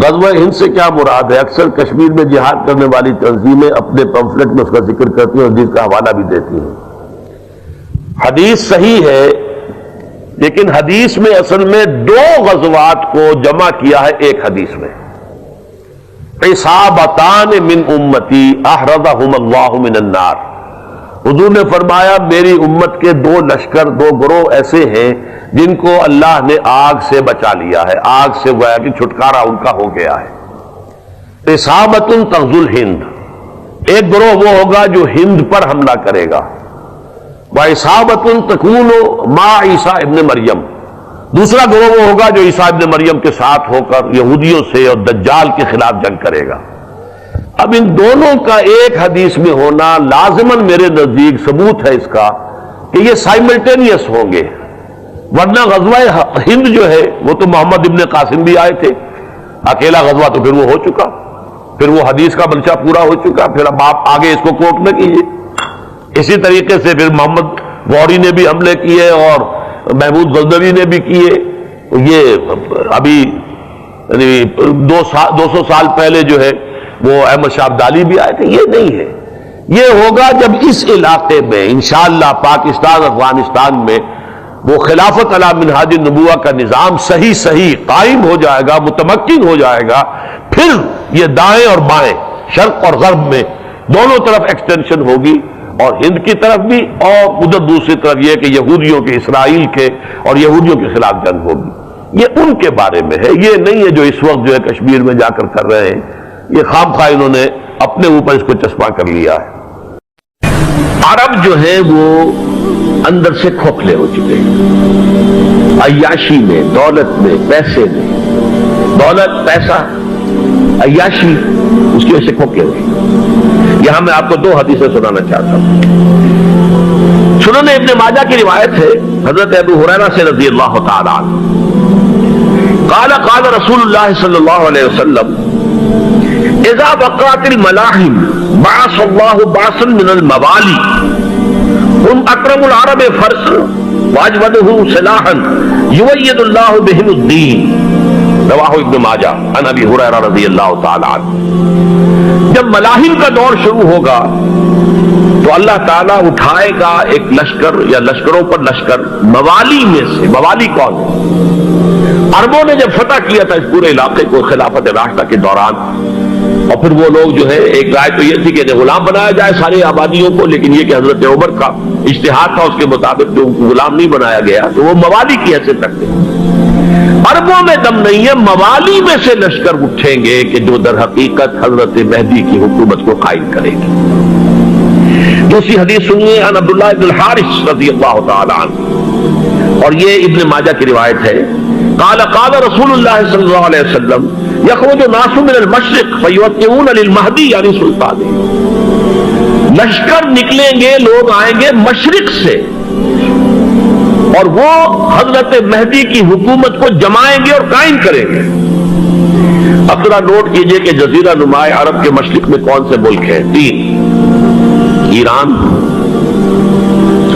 غزوہ ہند سے کیا مراد ہے؟ اکثر کشمیر میں جہاد کرنے والی تنظیمیں اپنے پمفلٹ میں اس کا ذکر کرتی ہیں اور حدیث کا حوالہ بھی دیتی ہیں۔ حدیث صحیح ہے، لیکن حدیث میں اصل میں دو غزوات کو جمع کیا ہے ایک حدیث میں۔ عصابتان من امتی احرزہم اللہ من النار، حضور نے فرمایا میری امت کے دو لشکر، دو گروہ ایسے ہیں جن کو اللہ نے آگ سے بچا لیا ہے، آگ سے گویا کہ چھٹکارا ان کا ہو گیا ہے۔ عصابۃ تغزو الہند، ایک گروہ وہ ہوگا جو ہند پر حملہ کرے گا، وعصابۃ تکون مع عیسیٰ ابن مریم، دوسرا گروہ وہ ہوگا جو عیسیٰ ابن مریم کے ساتھ ہو کر یہودیوں سے اور دجال کے خلاف جنگ کرے گا۔ اب ان دونوں کا ایک حدیث میں ہونا لازماً میرے نزدیک ثبوت ہے اس کا کہ یہ سائملٹینیس ہوں گے، ورنہ غزوہ ہند جو ہے وہ تو محمد ابن قاسم بھی آئے تھے، اکیلا غزوہ تو پھر وہ ہو چکا، پھر وہ حدیث کا منشا پورا ہو چکا، پھر اب آپ آگے اس کو کوٹ نہ کیجیے۔ اسی طریقے سے پھر محمد غوری نے بھی حملے کیے اور محمود غزنوی نے بھی کیے، یہ ابھی 200 سال پہلے جو ہے وہ احمد شاہ ابدالی بھی آئے تھے۔ یہ نہیں ہے، یہ ہوگا جب اس علاقے میں انشاءاللہ پاکستان افغانستان میں وہ خلافت علی منہاج النبوہ کا نظام صحیح قائم ہو جائے گا، متمکن ہو جائے گا، پھر یہ دائیں اور بائیں، شرق اور غرب میں دونوں طرف ایکسٹینشن ہوگی، اور ہند کی طرف بھی اور ادھر دوسری طرف یہ کہ یہودیوں کے، اسرائیل کے اور یہودیوں کے خلاف جنگ ہوگی۔ یہ ان کے بارے میں ہے، یہ نہیں ہے جو اس وقت جو ہے کشمیر میں جا کر کر رہے ہیں، یہ خام خواہ انہوں نے اپنے اوپر اس کو چسپاں کر لیا ہے۔ عرب جو ہے وہ اندر سے کھوکھلے ہو چکے ہیں، عیاشی میں، دولت میں، پیسے میں، دولت، پیسہ، عیاشی، اس کی وجہ سے کھوکھلے ہوئے۔ یہاں میں آپ کو دو حدیثیں سنانا چاہتا ہوں۔ سنن ابن ماجہ کی روایت ہے حضرت ابو ہریرہ سے رضی اللہ تعالی عنہ، قال رسول اللہ صلی اللہ علیہ وسلم اذا وقعت الملاحم بعث اللہ بعثا من الموالی هم اکرم العرب فرسا واجودہ سلاحا یؤید اللہ بہم الدین، رواہ ابن ماجہ عن ابی ہریرہ رضی اللہ تعالی عنہ۔ جب ملاحم کا دور شروع ہوگا تو اللہ تعالیٰ اٹھائے گا ایک لشکر یا لشکروں پر لشکر موالی میں سے۔ موالی کون ہے؟ عربوں نے جب فتح کیا تھا اس پورے علاقے کو خلافت راشدہ کے دوران، اور پھر وہ لوگ جو ہے، ایک رائے تو یہ تھی کہ غلام بنایا جائے ساری آبادیوں کو، لیکن یہ کہ حضرت عمر کا اجتہاد تھا، اس کے مطابق جو غلام نہیں بنایا گیا تو وہ موالی کی حیثیت رکھتے ہیں۔ عربوں میں دم نہیں ہے، موالی میں سے لشکر اٹھیں گے کہ جو در حقیقت حضرت مہدی کی حکومت کو قائم کرے گی۔ دوسری حدیث سنیے، عن عبداللہ بن الحارث رضی اللہ تعالی عنہ، اور یہ ابن ماجہ کی روایت ہے، قال رسول اللہ صلی اللہ علیہ وسلم یخرج الناس من المشرق فیوقعون للمہدی یعنی سلطان، لشکر نکلیں گے، لوگ آئیں گے مشرق سے اور وہ حضرت مہدی کی حکومت کو جمائیں گے اور قائم کریں گے۔ اب ذرا نوٹ کیجئے کہ جزیرہ نما عرب کے مشرق میں کون سے ملک ہیں؟ 3، ایران،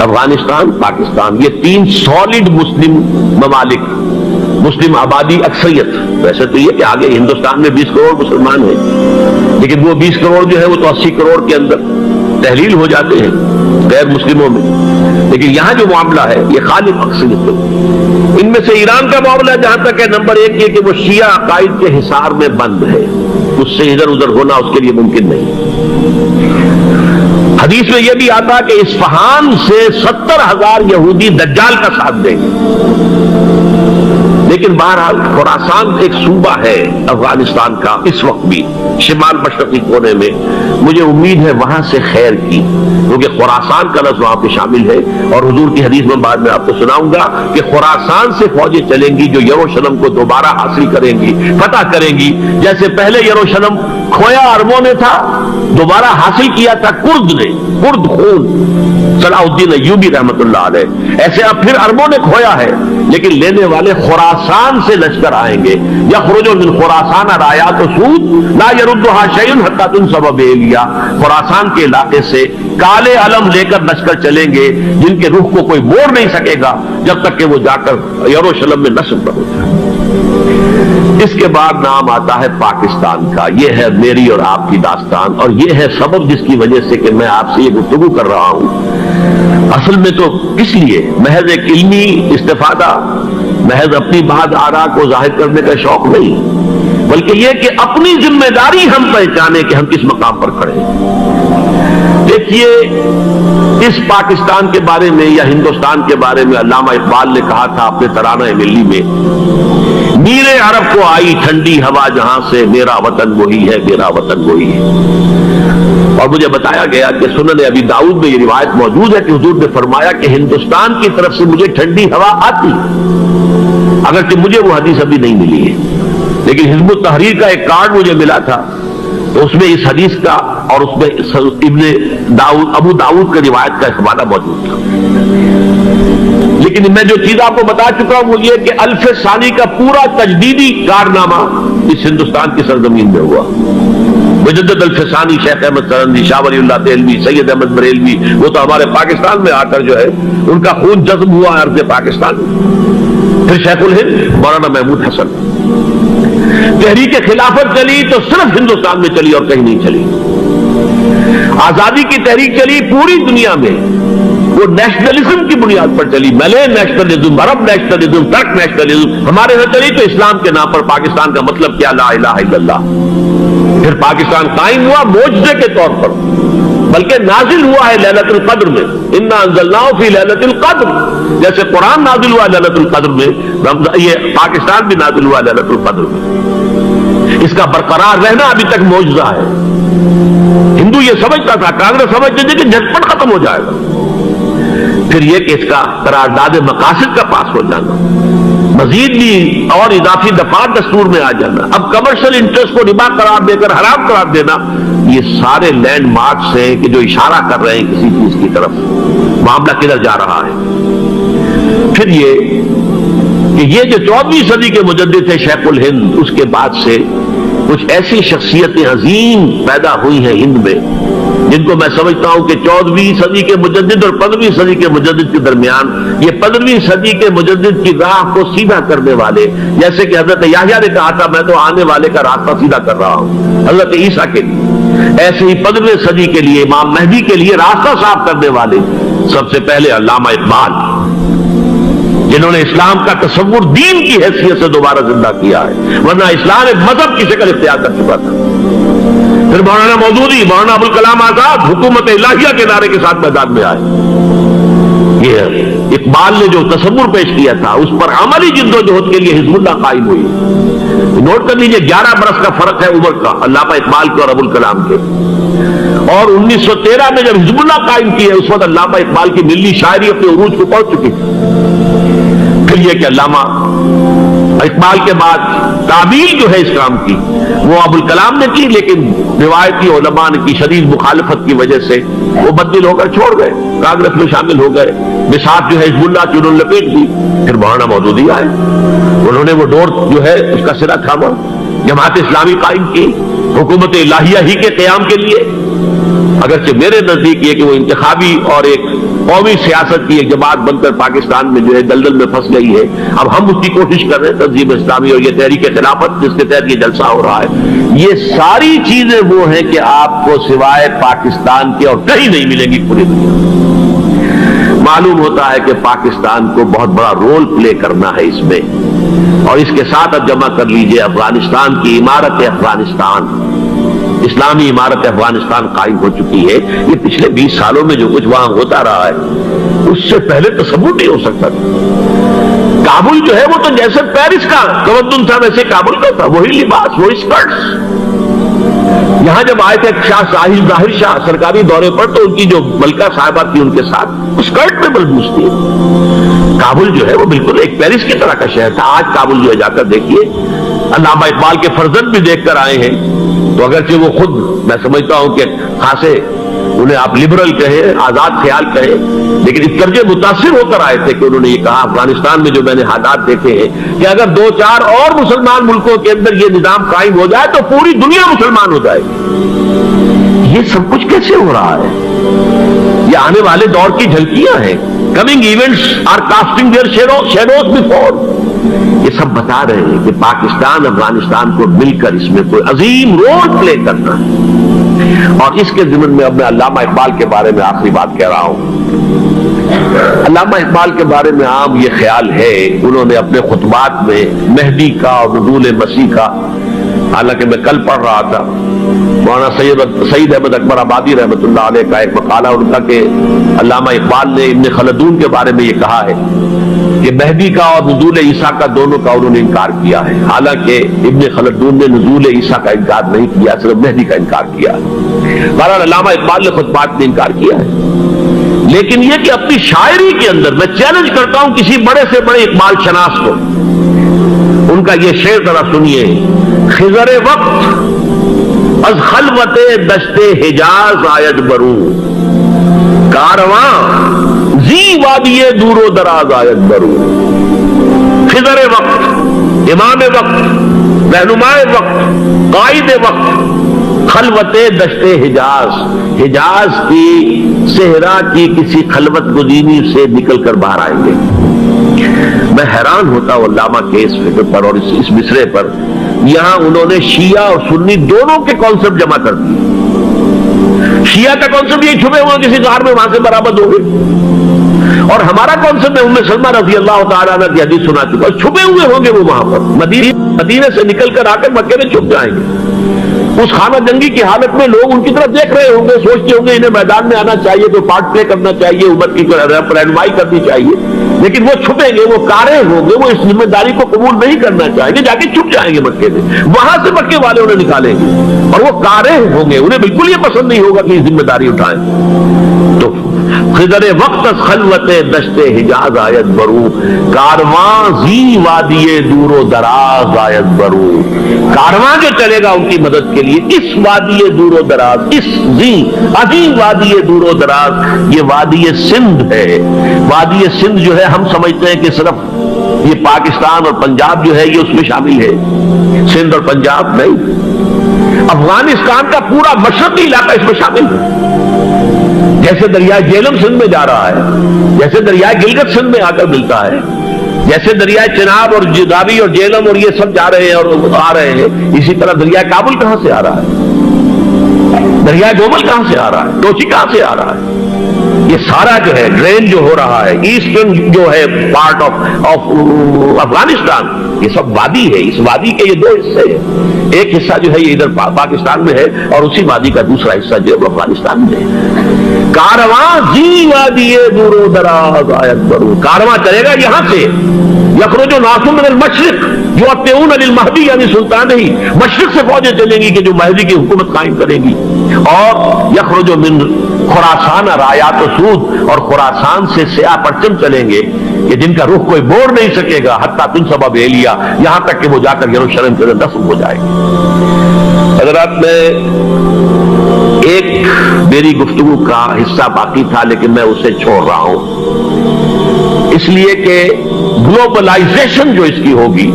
افغانستان، پاکستان، یہ 3 سالڈ مسلم ممالک، مسلم آبادی اکثریت۔ ویسے تو یہ کہ آگے ہندوستان میں 20 کروڑ مسلمان ہیں، لیکن وہ 20 کروڑ جو ہے وہ تو 80 کروڑ کے اندر تحلیل ہو جاتے ہیں غیر مسلموں میں، لیکن یہاں جو معاملہ ہے یہ خالص اکثریت ہے۔ ان میں سے ایران کا معاملہ جہاں تک ہے، نمبر 1 یہ کہ وہ شیعہ عقائد کے حصار میں بند ہے، اس سے ادھر ادھر ہونا اس کے لیے ممکن نہیں۔ حدیث میں یہ بھی آتا کہ اصفہان سے 70,000 یہودی دجال کا ساتھ دیں گے، لیکن بہرحال خراسان ایک صوبہ ہے افغانستان کا اس وقت بھی شمال مشرقی کونے میں، مجھے امید ہے وہاں سے خیر کی، کیونکہ خراسان کا لفظ وہاں پہ شامل ہے، اور حضور کی حدیث میں بعد میں آپ کو سناؤں گا کہ خراسان سے فوجیں چلیں گی جو یروشلم کو دوبارہ حاصل کریں گی، فتح کریں گی، جیسے پہلے یروشلم کھویا عربوں نے تھا دوبارہ حاصل کیا تھا کرد نے، کرد خون صلاح الدین ایوبی رحمت اللہ علیہ، ایسے اب پھر عربوں نے کھویا ہے، لیکن لینے والے خراسان سے لشکر آئیں گے، یخرج من خراسان رایات و سود لا یردھا شیء حتی تنصب بإیلیا، خراسان کے علاقے سے کالے علم لے کر لشکر چلیں گے جن کے رخ کو کوئی موڑ نہیں سکے گا جب تک کہ وہ جا کر یروشلم میں نصب نہ ہو جائے۔ اس کے بعد نام آتا ہے پاکستان کا۔ یہ ہے میری اور آپ کی داستان، اور یہ ہے سبب جس کی وجہ سے کہ میں آپ سے یہ گفتگو کر رہا ہوں۔ اصل میں تو اس لیے محض ایک علمی استفادہ، محض اپنی بات آراء کو ظاہر کرنے کا شوق نہیں، بلکہ یہ کہ اپنی ذمہ داری ہم پہچانیں کہ ہم کس مقام پر کھڑے ہیں۔ دیکھیے، اس پاکستان کے بارے میں یا ہندوستان کے بارے میں علامہ اقبال نے کہا تھا اپنے ترانہ ملی میں، میرے عرب کو آئی ٹھنڈی ہوا جہاں سے، میرا وطن وہی ہے، میرا وطن وہی ہے۔ اور مجھے بتایا گیا کہ سنن ابی داؤد میں یہ روایت موجود ہے کہ حضور نے فرمایا کہ ہندوستان کی طرف سے مجھے ٹھنڈی ہوا آتی، اگرچہ مجھے وہ حدیث ابھی نہیں ملی ہے، لیکن حزب التحریر کا ایک کارڈ مجھے ملا تھا، تو اس میں اس حدیث کا اور اس میں ابن داؤد ابو داؤد کا روایت کا حوالہ موجود تھا۔ لیکن میں جو چیز آپ کو بتا چکا ہوں وہ یہ کہ الف ثانی کا پورا تجدیدی کارنامہ اس ہندوستان کی سرزمین میں ہوا۔ مجدد الف ثانی شیخ احمد سرندی، شاہ ولی اللہ دہلوی، سید احمد بریلوی، وہ تو ہمارے پاکستان میں آ کر جو ہے ان کا خون جذب ہوا ارض پاکستان میں۔ پھر شیخ الہند مولانا محمود حسن۔ تحریک خلافت چلی تو صرف ہندوستان میں چلی اور کہیں نہیں چلی۔ آزادی کی تحریک چلی پوری دنیا میں، وہ نیشنلزم کی بنیاد پر چلی، ملے نیشنلزم، عرب نیشنلزم، ترک نیشنلزم۔ ہمارے یہاں چلی تو اسلام کے نام پر پاکستان کا مطلب کیا، لا الہ الا اللہ۔ پھر پاکستان قائم ہوا معجزے کے طور پر، بلکہ نازل ہوا ہے لیلۃ القدر میں، انا انزلناہ فی لیلۃ القدر، جیسے قرآن نازل ہوا لیلۃ القدر میں، یہ پاکستان بھی نازل ہوا لیلۃ القدر میں۔ اس کا برقرار رہنا ابھی تک معجزہ ہے۔ ہندو یہ سمجھتا تھا، کانگریس سمجھتے تھے کہ جھٹپٹ ختم ہو جائے گا۔ پھر یہ کہ اس کا قرارداد مقاصد کا پاس ہو جانا، مزید بھی اور اضافی دفعات دستور میں آ جانا، اب کمرشل انٹرسٹ کو ربا قرار دے کر حرام قرار دینا، یہ سارے لینڈ مارکس ہیں کہ جو اشارہ کر رہے ہیں کسی چیز کی طرف، معاملہ کدھر جا رہا ہے۔ پھر یہ کہ یہ جو 14ویں صدی کے مجدد تھے شیخ الہند، اس کے بعد سے کچھ ایسی شخصیتیں عظیم پیدا ہوئی ہیں ہند میں، جن کو میں سمجھتا ہوں کہ 14ویں صدی کے مجدد اور 15ویں صدی کے مجدد کے درمیان، یہ 15ویں صدی کے مجدد کی راہ کو سیدھا کرنے والے، جیسے کہ حضرت یحییٰ نے کہا تھا میں تو آنے والے کا راستہ سیدھا کر رہا ہوں حضرت عیسیٰ کے لیے، ایسے ہی 15ویں صدی کے لیے امام مہدی کے لیے راستہ صاف کرنے والے سب سے پہلے علامہ اقبال، جنہوں نے اسلام کا تصور دین کی حیثیت سے دوبارہ زندہ کیا ہے، ورنہ اسلام ایک مذہب کی شکل اختیار کر چکا تھا۔ پھر مولانا مودودی، مولانا ابوالکلام آزاد حکومت الہیہ کے نعرے کے ساتھ میدان میں آئے۔ یہ اقبال نے جو تصور پیش کیا تھا اس پر عملی جدوجہد کے لیے حزب اللہ قائم ہوئی۔ نوٹ کر لیجئے 11 برس کا فرق ہے عمر کا علامہ اقبال کے اور ابوالکلام کے، اور 1913 میں جب حزب اللہ قائم کی ہے اس وقت علامہ اقبال کی ملی شاعری اپنے عروج کو پہنچ چکی تھی۔ پھر یہ کہ علامہ اقبال کے بعد تعبیر جو ہے اس کام کی وہ ابوالکلام نے کی، لیکن روایتی علماء کی شدید مخالفت کی وجہ سے وہ بدل ہو کر چھوڑ گئے، کانگریس میں شامل ہو گئے، بساط جو ہے حزب اللہ کی انہوں نے لپیٹ دی۔ پھر مولانا مودودی آئے، انہوں نے وہ ڈور جو ہے اس کا سرا تھاما، جماعت اسلامی قائم کی حکومت الہیہ ہی کے قیام کے لیے، اگرچہ میرے نزدیک یہ کہ وہ انتخابی اور ایک قومی سیاست کی ایک جماعت بن کر پاکستان میں جو ہے دلدل میں پھنس گئی ہے۔ اب ہم اس کی کوشش کر رہے ہیں، تنظیم اسلامی اور یہ تحریک خلافت جس کے تحت یہ جلسہ ہو رہا ہے، یہ ساری چیزیں وہ ہیں کہ آپ کو سوائے پاکستان کے اور کہیں نہیں ملیں گی پوری دنیا میں۔ معلوم ہوتا ہے کہ پاکستان کو بہت بڑا رول پلے کرنا ہے اس میں، اور اس کے ساتھ اب جمع کر لیجئے افغانستان کی عمارت افغانستان، اسلامی عمارت افغانستان قائم ہو چکی ہے۔ یہ پچھلے 20 سالوں میں جو کچھ وہاں ہوتا رہا ہے اس سے پہلے تصور نہیں ہو سکتا تھا۔ کابل جو ہے وہ تو جیسے پیرس کا تمدن تھا ویسے کابل کا تھا، وہی لباس، وہی سکرٹس۔ یہاں جب آئے تھے شاہ ساحل ظاہر شاہ سرکاری دورے پر تو ان کی جو ملکہ صاحبہ تھی ان کے ساتھ اسکرٹ میں ملبوس تھی۔ کابل جو ہے وہ بالکل ایک پیرس کی طرح کا شہر تھا۔ آج کابل جو ہے جا کر دیکھیے، علامہ اقبال کے فرزند بھی دیکھ کر آئے ہیں تو اگرچہ وہ خود میں سمجھتا ہوں کہ خاصے انہیں آپ لبرل کہیں، آزاد خیال کہیں، لیکن اس درجے متاثر ہو کر آئے تھے کہ انہوں نے یہ کہا افغانستان میں جو میں نے حالات دیکھے ہیں کہ اگر 2-4 اور مسلمان ملکوں کے اندر یہ نظام قائم ہو جائے تو پوری دنیا مسلمان ہو جائے گی۔ یہ سب کچھ کیسے ہو رہا ہے؟ یہ آنے والے دور کی جھلکیاں ہیں۔ Coming events are casting their shadows before. یہ سب بتا رہے ہیں کہ پاکستان افغانستان کو مل کر اس میں کوئی عظیم رول پلے کرنا ہے۔ اور اس کے ضمن میں اب میں علامہ اقبال کے بارے میں آخری بات کہہ رہا ہوں۔ علامہ اقبال کے بارے میں عام یہ خیال ہے، انہوں نے اپنے خطبات میں مہدی کا اور نزول مسیح کا، حالانکہ میں کل پڑھ رہا تھا مولانا سعید احمد اکبر آبادی رحمۃ اللہ علیہ کا ایک مقالہ ان کا کہ علامہ اقبال نے ابن خلدون کے بارے میں یہ کہا ہے کہ مہدی کا اور نزول عیسیٰ کا دونوں کا انہوں نے انکار کیا ہے، حالانکہ ابن خلدون نے نزول عیسیٰ کا انکار نہیں کیا، صرف مہدی کا انکار کیا ہے۔ بہرحال علامہ اقبال نے خطبات میں انکار کیا ہے، لیکن یہ کہ اپنی شاعری کے اندر میں چیلنج کرتا ہوں کسی بڑے سے بڑے اقبال شناس کو، ان کا یہ شعر ذرا سنیے۔ خضر وقت از خلوت دشت حجاز آید برو، کارواں زی وادی دور و دراز آید برو۔ خضر وقت، امام وقت، رہنمائے وقت، قائد وقت، خلوت دشت حجاز، حجاز کی صحرا کی کسی خلوت گزینی سے نکل کر باہر آئیں گے۔ میں حیران ہوتا ہوں علامہ کے اس فکر پر اور اس مصرے پر۔ یہاں انہوں نے شیعہ اور سنی دونوں کے کانسیپٹ جمع کر دیے۔ شیعہ کا کانسیپٹ یہ چھپے ہوئے کسی غار میں وہاں سے برآمد ہو گئے، اور ہمارا کانسیپٹ ام سلمہ رضی اللہ تعالیٰ عنہ کی حدیث سنا چکا، چھپے ہوئے ہوں گے وہ وہاں پر، مدینے سے نکل کر آ کر مکے میں چھپ جائیں گے۔ اس خانہ جنگی کی حالت میں لوگ ان کی طرف دیکھ رہے ہوں گے، سوچتے ہوں گے انہیں میدان میں آنا چاہیے، تو پارٹ پلے کرنا چاہیے، امت کی رہنمائی کرنی چاہیے، لیکن وہ چھپیں گے، وہ کارے ہوں گے، وہ اس ذمہ داری کو قبول نہیں کرنا چاہیں گے، جا کے چھپ جائیں گے مکے سے، وہاں سے مکے والے انہیں نکالیں گے، اور وہ کارے ہوں گے، انہیں بالکل یہ پسند نہیں ہوگا کہ یہ ذمہ داری اٹھائیں۔ تو خضر وقت از خلوت دشت حجاز آیت برو، کارواں زی وادی دور و دراز آیت برو۔ کارواں جو چلے گا ان کی مدد کے لیے اس وادی دور و دراز، اس زی عظیم وادی دور و دراز، یہ وادی سندھ ہے۔ وادی سندھ جو ہے ہم سمجھتے ہیں کہ صرف یہ پاکستان اور پنجاب جو ہے یہ اس میں شامل ہے، سندھ اور پنجاب نہیں، افغانستان کا پورا مشرقی علاقہ اس میں شامل ہے۔ جیسے دریائے جیلم سندھ میں جا رہا ہے، جیسے دریائے گلگت سندھ میں آ کر ملتا ہے، جیسے دریائے چناب اور راوی اور جیلم اور یہ سب جا رہے ہیں اور آ رہے ہیں، اسی طرح دریائے کابل کہاں سے آ رہا ہے، دریائے گومل کہاں سے آ رہا ہے، ٹوچی کہاں سے آ رہا ہے، یہ سارا جو ہے ڈرین جو ہو رہا ہے، ایسٹرن جو ہے پارٹ آف افغانستان، یہ سب وادی ہے۔ اس وادی کے یہ دو حصے ہیں، ایک حصہ جو ہے یہ ادھر پاکستان میں ہے اور اسی وادی کا دوسرا حصہ جو ہے افغانستان میں ہے۔ کارواں زی وادی دور و دراز آیت برو، کارواں چلے گا یہاں سے، یخرج ناس من المشرق یؤتون للمہدی یعنی سلطان ہی، مشرق سے فوجیں چلیں گی کہ جو مہدی کی حکومت قائم کرے گی، اور یخرج من خراسان رایات و سود، اور خراسان سے سیاہ پرچم چلیں گے کہ جن کا رخ کوئی موڑ نہیں سکے گا، حتیٰ تنصب بیلیا، یہاں تک کہ وہ جا کر یروشلم کے اندر دفن ہو جائے گی۔ حضرات میں ایک میری گفتگو کا حصہ باقی تھا لیکن میں اسے چھوڑ رہا ہوں، اس لیے کہ گلوبلائزیشن جو اس کی ہوگی،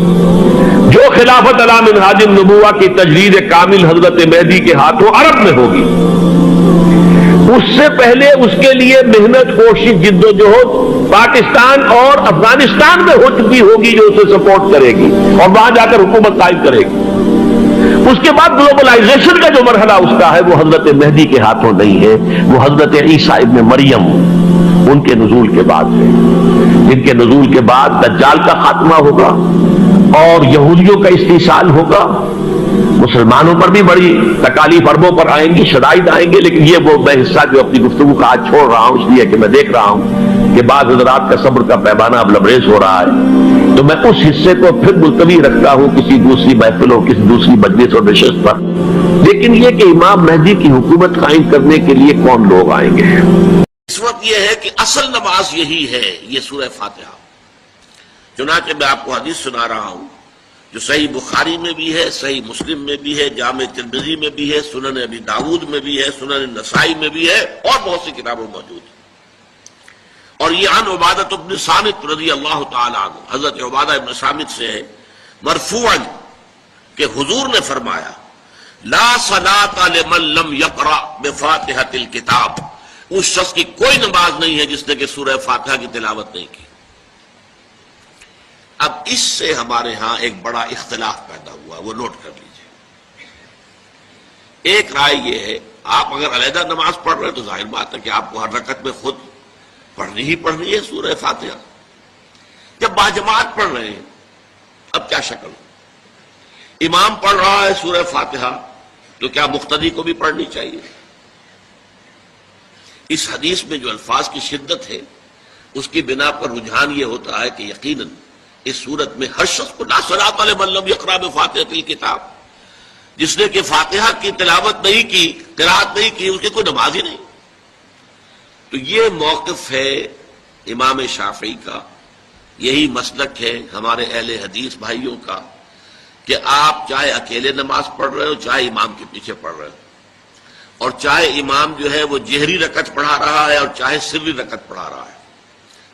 جو خلافت علی منہاج النبوہ کی تجدید کامل حضرت مہدی کے ہاتھوں عرب میں ہوگی، اس سے پہلے اس کے لیے محنت، کوشش، جد و جہد پاکستان اور افغانستان میں ہو چکی ہوگی جو اسے سپورٹ کرے گی اور وہاں جا کر حکومت قائم کرے گی۔ اس کے بعد گلوبلائزیشن کا جو مرحلہ اس کا ہے وہ حضرت مہدی کے ہاتھوں نہیں ہے، وہ حضرت عیسیٰ ابن مریم ان کے نزول کے بعد ہے، جن کے نزول کے بعد دجال کا خاتمہ ہوگا اور یہودیوں کا استحصال ہوگا، مسلمانوں پر بھی بڑی تکالیف عربوں پر آئیں گی، شدائد آئیں گے، لیکن یہ وہ میں حصہ جو اپنی گفتگو کا آج چھوڑ رہا ہوں اس لیے کہ میں دیکھ رہا ہوں کہ بعض حضرات کا صبر کا پیمانہ اب لبریز ہو رہا ہے، تو میں اس حصے کو پھر ملتوی رکھتا ہوں کسی دوسری محفل اور کسی دوسری مجلس اور نشست پر۔ لیکن یہ کہ امام مہدی کی حکومت قائم کرنے کے لیے کون لوگ آئیں گے؟ اس وقت یہ ہے کہ اصل نماز یہی ہے، یہ سورہ فاتحہ۔ چنانچہ میں آپ کو حدیث سنا رہا ہوں جو صحیح بخاری میں بھی ہے، صحیح مسلم میں بھی ہے، جامع ترمذی میں بھی ہے، سنن ابی داؤد میں بھی ہے، سنن نسائی میں بھی ہے، اور بہت سی کتابوں میں موجود ہے۔ اور یہ عن عبادۃ بن صامت رضی اللہ تعالی عنہ، حضرت عبادہ بن صامت سے ہے مرفوعا کہ حضور نے فرمایا لا صلاۃ لمن لم یقرأ بفاتحۃ الکتاب، اس شخص کی کوئی نماز نہیں ہے جس نے کہ سورہ فاتحہ کی تلاوت نہیں کی۔ اب اس سے ہمارے ہاں ایک بڑا اختلاف پیدا ہوا، وہ نوٹ کر لیجئے۔ ایک رائے یہ ہے آپ اگر علیحدہ نماز پڑھ رہے ہیں تو ظاہر بات ہے کہ آپ کو ہر رکعت میں خود پڑھنی ہی پڑھنی ہے سورہ فاتحہ۔ جب باجماعت پڑھ رہے ہیں اب کیا شکل، امام پڑھ رہا ہے سورہ فاتحہ تو کیا مقتدی کو بھی پڑھنی چاہیے؟ اس حدیث میں جو الفاظ کی شدت ہے اس کی بنا پر رجحان یہ ہوتا ہے کہ یقیناً اس صورت میں ہر شخص کو لا صلاۃ لمن لم یقرأ بفاتحۃ الکتاب، جس نے کہ فاتحہ کی تلاوت نہیں کی، قرأت نہیں کی، اس کی کوئی نماز ہی نہیں۔ تو یہ موقف ہے امام شافعی کا، یہی مسلک ہے ہمارے اہل حدیث بھائیوں کا کہ آپ چاہے اکیلے نماز پڑھ رہے ہو، چاہے امام کے پیچھے پڑھ رہے ہو، اور چاہے امام جو ہے وہ جہری رکعت پڑھا رہا ہے اور چاہے سری رکعت پڑھا رہا ہے۔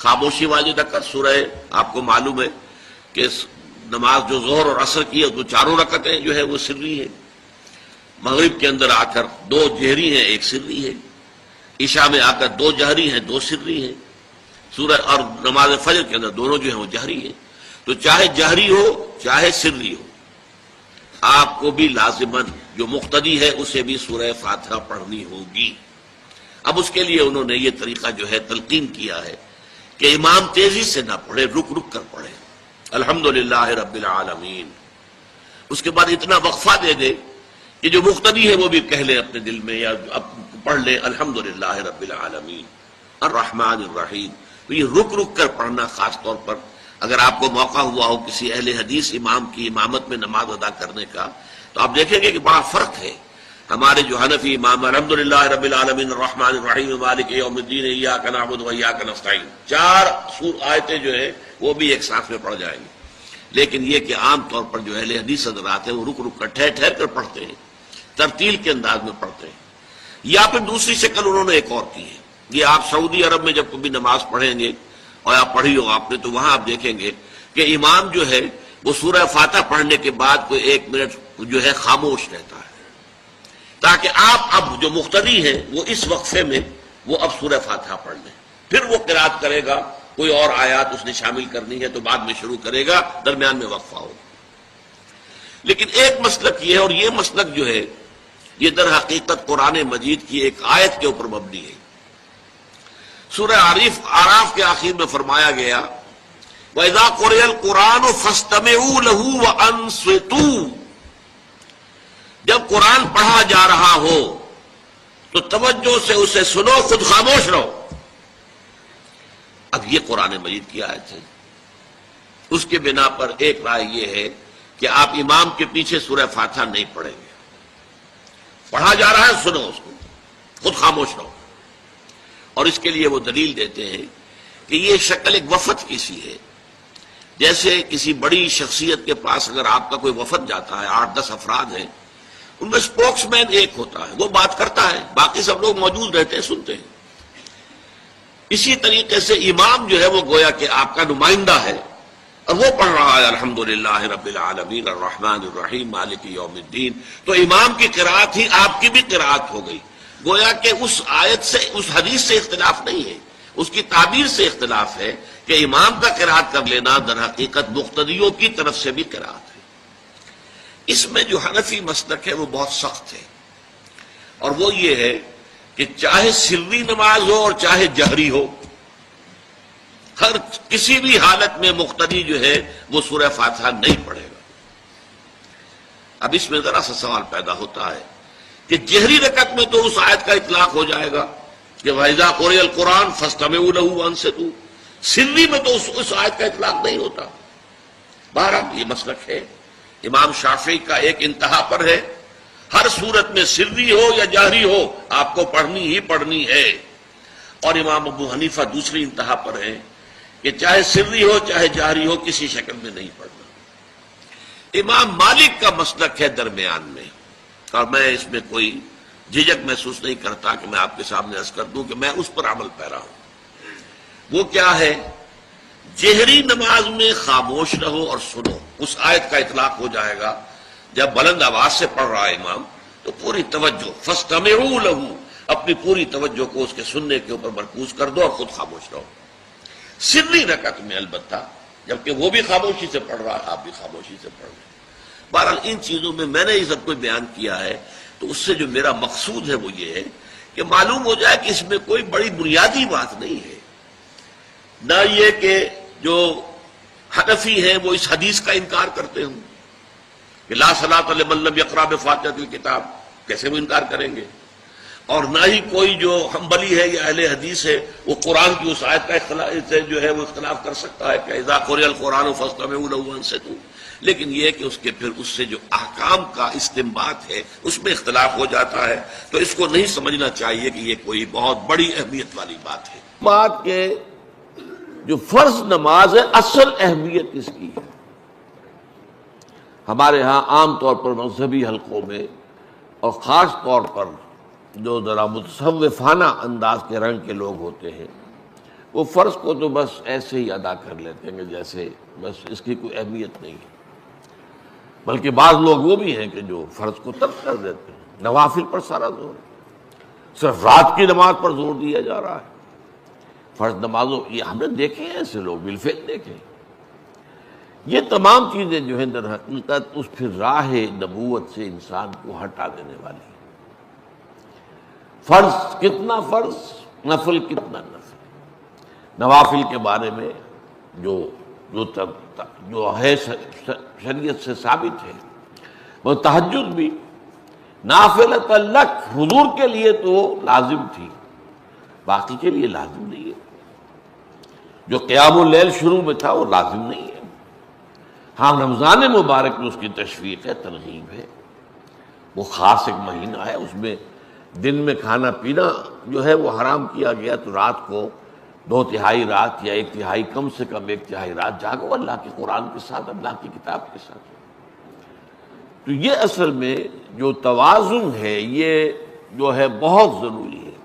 خاموشی والی رکعت سورہ آپ کو معلوم ہے کہ نماز جو ظہر اور عصر کی ہے تو چاروں رکعتیں جو ہے وہ سری ہے، مغرب کے اندر آ کر دو جہری ہیں ایک سری ہے، عشاء میں آ کر دو جہری ہیں دو سری ہیں، سورہ اور نماز فجر کے اندر دونوں جو ہیں وہ جہری ہیں۔ تو چاہے جہری ہو چاہے سری ہو، آپ کو بھی لازماً جو مقتدی ہے اسے بھی سورہ فاتحہ پڑھنی ہوگی۔ اب اس کے لیے انہوں نے یہ طریقہ جو ہے تلقین کیا ہے کہ امام تیزی سے نہ پڑھے، رک رک کر پڑھے الحمدللہ رب العالمین، اس کے بعد اتنا وقفہ دے دے کہ جو مقتدی ہے وہ بھی کہہ لے اپنے دل میں یا پڑھ لے الحمدللہ رب العالمین الرحمن الرحیم۔ تو یہ رک رک کر پڑھنا، خاص طور پر اگر آپ کو موقع ہوا ہو کسی اہل حدیث امام کی امامت میں نماز ادا کرنے کا، تو آپ دیکھیں گے کہ بڑا فرق ہے۔ ہمارے جو حنفی امام الحمدللہ رب العالمین الرحمن الرحیم مالک یوم الدین ایاک نعبد و ایاک نستعین، چار آیتیں جو ہیں وہ بھی ایک ساتھ میں پڑھ جائیں گے۔ لیکن یہ کہ عام طور پر جو اہل حدیث حضرات ہیں وہ رک رک کر ٹھہر ٹھہر کر پڑھتے ہیں، ترتیل کے انداز میں پڑھتے ہیں۔ یا پھر دوسری شکل انہوں نے ایک اور کی ہے، یہ آپ سعودی عرب میں جب کبھی نماز پڑھیں گے اور آپ پڑھی ہو آپ نے تو وہاں آپ دیکھیں گے کہ امام جو ہے وہ سورہ فاتحہ پڑھنے کے بعد کوئی 1 منٹ جو ہے خاموش رہتا ہے، تاکہ آپ اب جو مقتدی ہیں وہ اس وقفے میں وہ اب سورہ فاتحہ پڑھ لیں، پھر وہ قرات کرے گا، کوئی اور آیات اس نے شامل کرنی ہے تو بعد میں شروع کرے گا، درمیان میں وقفہ ہوگا۔ لیکن ایک مسلک یہ ہے، اور یہ مسلک جو ہے یہ در حقیقت قرآن مجید کی ایک آیت کے اوپر مبنی ہے۔ سورہ اعراف کے آخر میں فرمایا گیا وَإِذَا قُرِئَ الْقُرْآنُ فَاسْتَمِعُوا لَهُ وَأَنصِتُوا، جب قرآن پڑھا جا رہا ہو تو توجہ سے اسے سنو، خود خاموش رہو۔ اب یہ قرآن مجید کی آیت ہے، اس کے بنا پر ایک رائے یہ ہے کہ آپ امام کے پیچھے سورہ فاتحہ نہیں پڑھیں گے، پڑھا جا رہا ہے سنو اس کو، خود خاموش رہو۔ اور اس کے لیے وہ دلیل دیتے ہیں کہ یہ شکل ایک وفد کی سی ہے، جیسے کسی بڑی شخصیت کے پاس اگر آپ کا کوئی وفد جاتا ہے، 8-10 افراد ہیں، ان میں اسپوکس مین ایک ہوتا ہے، وہ بات کرتا ہے، باقی سب لوگ موجود رہتے ہیں، سنتے ہیں۔ اسی طریقے سے امام جو ہے وہ گویا کہ آپ کا نمائندہ ہے، اور وہ پڑھ رہا ہے الحمدللہ رب العالمین الرحمن الرحیم مالک یوم الدین، تو امام کی قرات ہی آپ کی بھی قرات ہو گئی۔ گویا کہ اس آیت سے، اس حدیث سے اختلاف نہیں ہے، اس کی تعبیر سے اختلاف ہے کہ امام کا قرات کر لینا در حقیقت مقتدیوں کی طرف سے بھی قرات ہے۔ اس میں جو حنفی مسلک ہے وہ بہت سخت ہے، اور وہ یہ ہے کہ چاہے سری نماز ہو اور چاہے جہری ہو، ہر کسی بھی حالت میں مقتدی جو ہے وہ سورہ فاتحہ نہیں پڑھے گا۔ اب اس میں ذرا سا سوال پیدا ہوتا ہے کہ جہری رکعت میں تو اس آیت کا اطلاق ہو جائے گا کہ وَإِذَا قُرِئَ الْقُرْآنُ فَاسْتَمِعُوا لَهُ وَأَنصِتُوا، سری میں تو اس آیت کا اطلاق نہیں ہوتا۔ بہرحال یہ مسلک ہے، امام شافعی کا ایک انتہا پر ہے، ہر صورت میں سری ہو یا جہری ہو آپ کو پڑھنی ہی پڑھنی ہے، اور امام ابو حنیفہ دوسری انتہا پر ہے کہ چاہے سری ہو چاہے جہری ہو کسی شکل میں نہیں پڑھنا۔ امام مالک کا مسلک ہے درمیان میں، اور میں اس میں کوئی جھجک محسوس نہیں کرتا کہ میں آپ کے سامنے عرض کر دوں کہ میں اس پر عمل پیرا ہوں۔ وہ کیا ہے؟ جہری نماز میں خاموش رہو اور سنو۔ اس آیت کا اطلاق ہو جائے گا جب بلند آواز سے پڑھ رہا ہے امام تو پوری توجہ، فاستمعوا لہ، اپنی پوری توجہ کو اس کے سننے کے اوپر مرکوز کر دو اور خود خاموش رہو، سری رکعت میں البتہ، جبکہ وہ بھی خاموشی سے پڑھ رہا ہے، آپ بھی خاموشی سے پڑھ رہے ہیں۔ بہرحال ان چیزوں میں نے یہ سب کو بیان کیا ہے تو اس سے جو میرا مقصود ہے وہ یہ ہے کہ معلوم ہو جائے کہ اس میں کوئی بڑی بنیادی بات نہیں ہے، نہ یہ کہ جو حنفی ہیں وہ اس حدیث کا انکار کرتے ہوں کہ لا صلاۃ لمن لم یقرأ بفاتحۃ الکتاب، کیسے وہ انکار کریں گے؟ اور نہ ہی کوئی جو حنبلی ہے یا اہل حدیث ہے وہ قرآن کی اس آیت کا اختلاف سے جو ہے وہ اختلاف کر سکتا ہے کہ اذا قرئ القرآن فاستمعوا لہ وانصتوا، لیکن یہ کہ اس کے پھر اس سے جو احکام کا استنباط ہے اس میں اختلاف ہو جاتا ہے، تو اس کو نہیں سمجھنا چاہیے کہ یہ کوئی بہت بڑی اہمیت والی بات ہے۔ بات کہ جو فرض نماز ہے اصل اہمیت اس کی ہے۔ ہمارے ہاں عام طور پر مذہبی حلقوں میں اور خاص طور پر جو ذرا متصوفانہ انداز کے رنگ کے لوگ ہوتے ہیں وہ فرض کو تو بس ایسے ہی ادا کر لیتے ہیں کہ جیسے بس اس کی کوئی اہمیت نہیں ہے، بلکہ بعض لوگ وہ بھی ہیں کہ جو فرض کو ترک کر دیتے ہیں، نوافل پر سارا زور ہے، صرف رات کی نماز پر زور دیا جا رہا ہے۔ فرض نمازوں یہ ہم نے دیکھے ہیں، ایسے لوگ بالفعل دیکھے۔ یہ تمام چیزیں جو ہیں در حقیقت اس پھر راہ نبوت سے انسان کو ہٹا دینے والی ہیں۔ فرض کتنا فرض، نفل کتنا نفل۔ نوافل کے بارے میں جو ہے شریعت سے ثابت ہے، وہ تہجد بھی نافلۃ لک، حضور کے لیے تو لازم تھی، باقی کے لیے لازم نہیں ہے۔ جو قیام اللیل شروع میں تھا وہ لازم نہیں ہے۔ ہاں رمضان مبارک میں اس کی تشویق ہے، ترغیب ہے، وہ خاص ایک مہینہ ہے، اس میں دن میں کھانا پینا جو ہے وہ حرام کیا گیا، تو رات کو 2/3 رات یا 1/3 کم سے کم 1/3 رات جاگو اللہ کے قرآن کے ساتھ، اللہ کی کتاب کے ساتھ۔ تو یہ اصل میں جو توازن ہے یہ جو ہے بہت ضروری ہے۔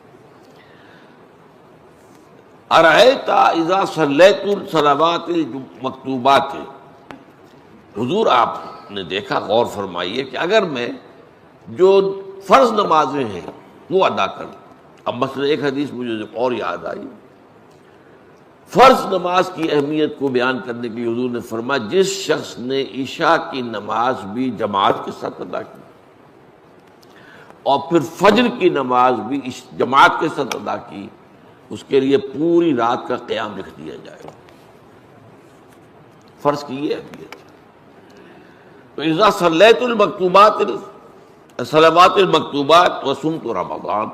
ارأیت اذا صلیت الصلوات المکتوبات، حضور آپ نے دیکھا، غور فرمائیے کہ اگر میں جو فرض نمازیں ہیں وہ ادا کروں، اب مثلا ایک حدیث مجھے اور یاد آئی، فرض نماز کی اہمیت کو بیان کرنے کے لیے حضور نے فرمایا جس شخص نے عشاء کی نماز بھی جماعت کے ساتھ ادا کی اور پھر فجر کی نماز بھی جماعت کے ساتھ ادا کی، اس کے لیے پوری رات کا قیام لکھ دیا جائے گا۔ فرض کی یہ اہمیت ہے۔ تو اذا صلیت المکتوبات، صلوات المکتوبات وصمت رمضان،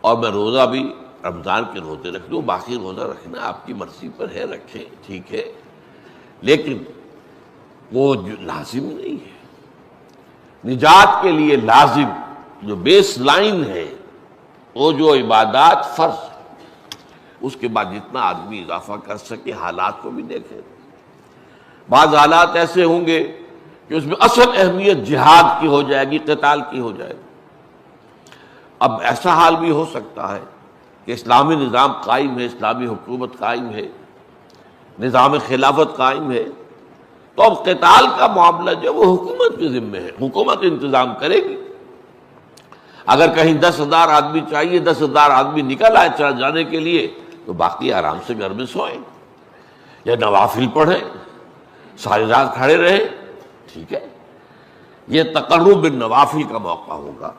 اور میں روزہ بھی رمضان کے روزے رکھ لوں، باقی روزہ رکھنا آپ کی مرضی پر ہے، رکھیں ٹھیک ہے، لیکن وہ لازم نہیں ہے۔ نجات کے لیے لازم جو بیس لائن ہے وہ جو عبادات فرض، اس کے بعد جتنا آدمی اضافہ کر سکے، حالات کو بھی دیکھے۔ بعض حالات ایسے ہوں گے کہ اس میں اصل اہمیت جہاد کی ہو جائے گی، قتال کی ہو جائے گی۔ اب ایسا حال بھی ہو سکتا ہے کہ اسلامی نظام قائم ہے، اسلامی حکومت قائم ہے، نظام خلافت قائم ہے، تو اب قتال کا معاملہ جو وہ حکومت کے ذمہ ہے، حکومت انتظام کرے گی۔ اگر کہیں 10,000 آدمی چاہیے، 10,000 آدمی نکل آئے چل جانے کے لیے، تو باقی آرام سے گھر میں سوئیں یا نوافل پڑھیں، ساری رات کھڑے رہیں، ٹھیک ہے، یہ تقرب بالنوافل کا موقع ہوگا۔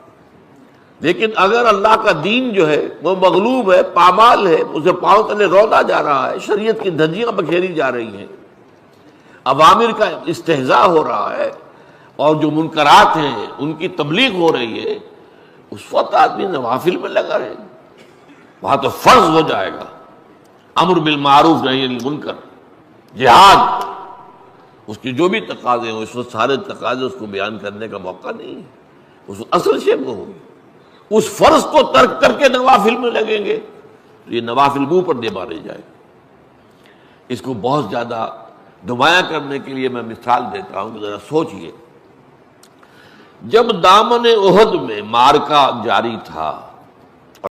لیکن اگر اللہ کا دین جو ہے وہ مغلوب ہے، پامال ہے، اسے پاؤں تلے رودا جا رہا ہے، شریعت کی دھجیاں بکھیری جا رہی ہیں، عوامر کا استہزاء ہو رہا ہے، اور جو منکرات ہیں ان کی تبلیغ ہو رہی ہے، اس وقت آدمی نوافل میں لگا رہے، وہاں تو فرض ہو جائے گا امر بالمعروف نہی عن المنکر، جہاد، اس کی جو بھی تقاضے ہوں، اس وقت سارے تقاضے اس کو بیان کرنے کا موقع نہیں ہے، اس اصل شے کو ہوگی۔ اس فرض کو ترک کر کے نوافل میں لگیں گے تو یہ نوافل منہ پر دے مارے جائے، اس کو بہت زیادہ نمایاں کرنے کے لیے میں مثال دیتا ہوں کہ ذرا سوچئے، جب دامن احد میں معرکہ جاری تھا